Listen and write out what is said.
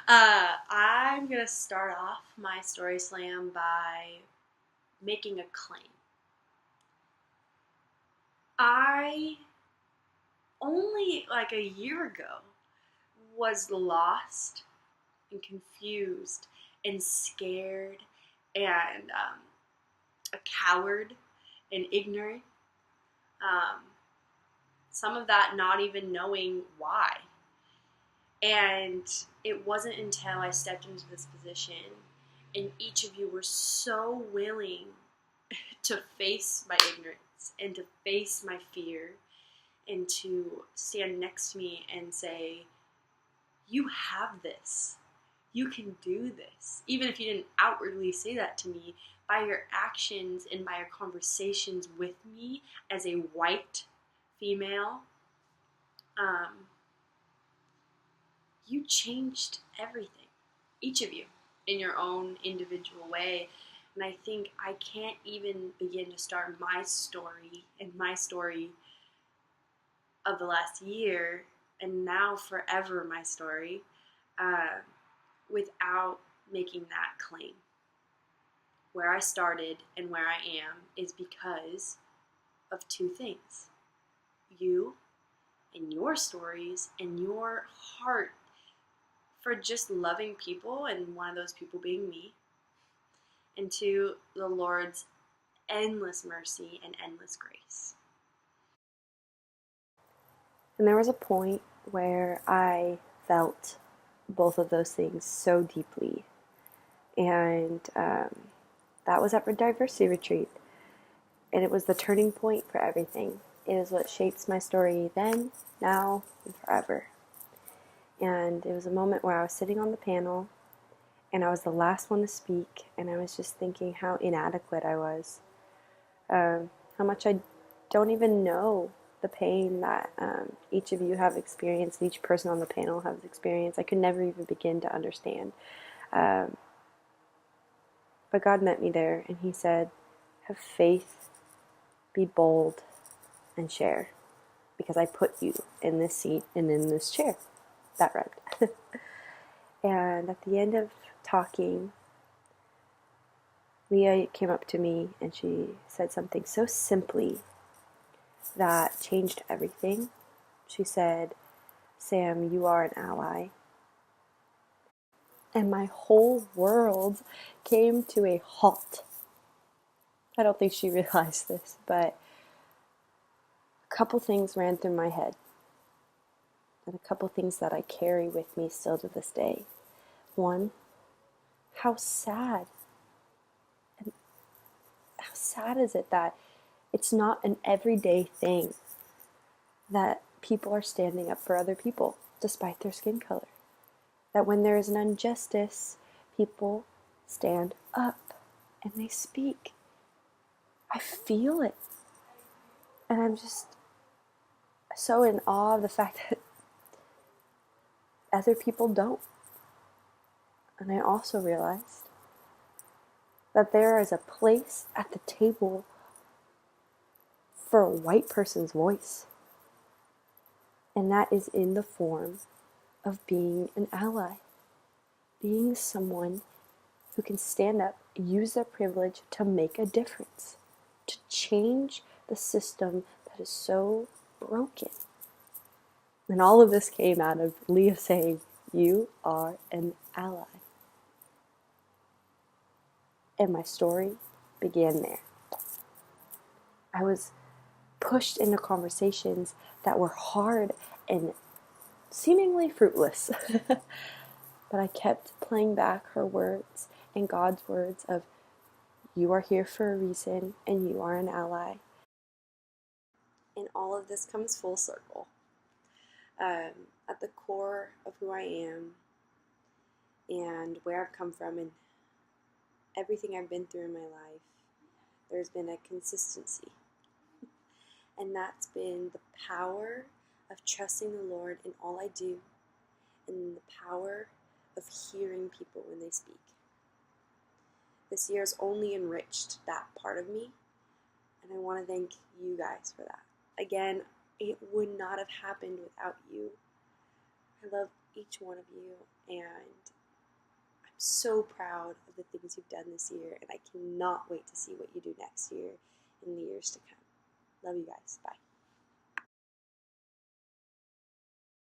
I'm going to start off my story slam by making a claim. I only like a year ago was lost and confused and scared and a coward and ignorant. Um, some of that not even knowing why. And it wasn't until I stepped into this position and each of you were so willing to face my ignorance and to face my fear and to stand next to me and say, you have this. You can do this. Even if you didn't outwardly say that to me, by your actions and by your conversations with me as a white female, you changed everything. Each of you in your own individual way. And I think I can't even begin to start my story and my story of the last year and now forever my story without making that claim. Where I started and where I am is because of two things. You and your stories and your heart for just loving people, and one of those people being me, and two, the Lord's endless mercy and endless grace. And there was a point where I felt both of those things so deeply. And that was at Diversity Retreat. And it was the turning point for everything. It is what shapes my story then, now, and forever. And it was a moment where I was sitting on the panel, and I was the last one to speak, and I was just thinking how inadequate I was. How much I don't even know the pain that each of you have experienced, each person on the panel has experienced. I could never even begin to understand. But God met me there, and He said, have faith, be bold, and share. Because I put you in this seat and in this chair. That rhymed. And at the end of talking, Leah came up to me and she said something so simply that changed everything. She said, Sam, you are an ally. And my whole world came to a halt. I don't think she realized this, but a couple things ran through my head. And a couple things that I carry with me still to this day. One, how sad. And how sad is it that it's not an everyday thing that people are standing up for other people despite their skin color. That when there is an injustice, people stand up and they speak. I feel it. And I'm just so in awe of the fact that other people don't. And I also realized that there is a place at the table for a white person's voice. And that is in the form of being an ally. Being someone who can stand up, use their privilege to make a difference. To change the system that is so broken. And all of this came out of Leah saying, you are an ally. And my story began there. I was pushed into conversations that were hard and seemingly fruitless. But I kept playing back her words and God's words of, you are here for a reason and you are an ally. And all of this comes full circle. At the core of who I am and where I've come from and everything I've been through in my life, there's been a consistency. And that's been the power of trusting the Lord in all I do and the power of hearing people when they speak. This year has only enriched that part of me, and I want to thank you guys for that. Again, it would not have happened without you. I love each one of you, and so proud of the things you've done this year, and I cannot wait to see what you do next year in the years to come. Love you guys. Bye.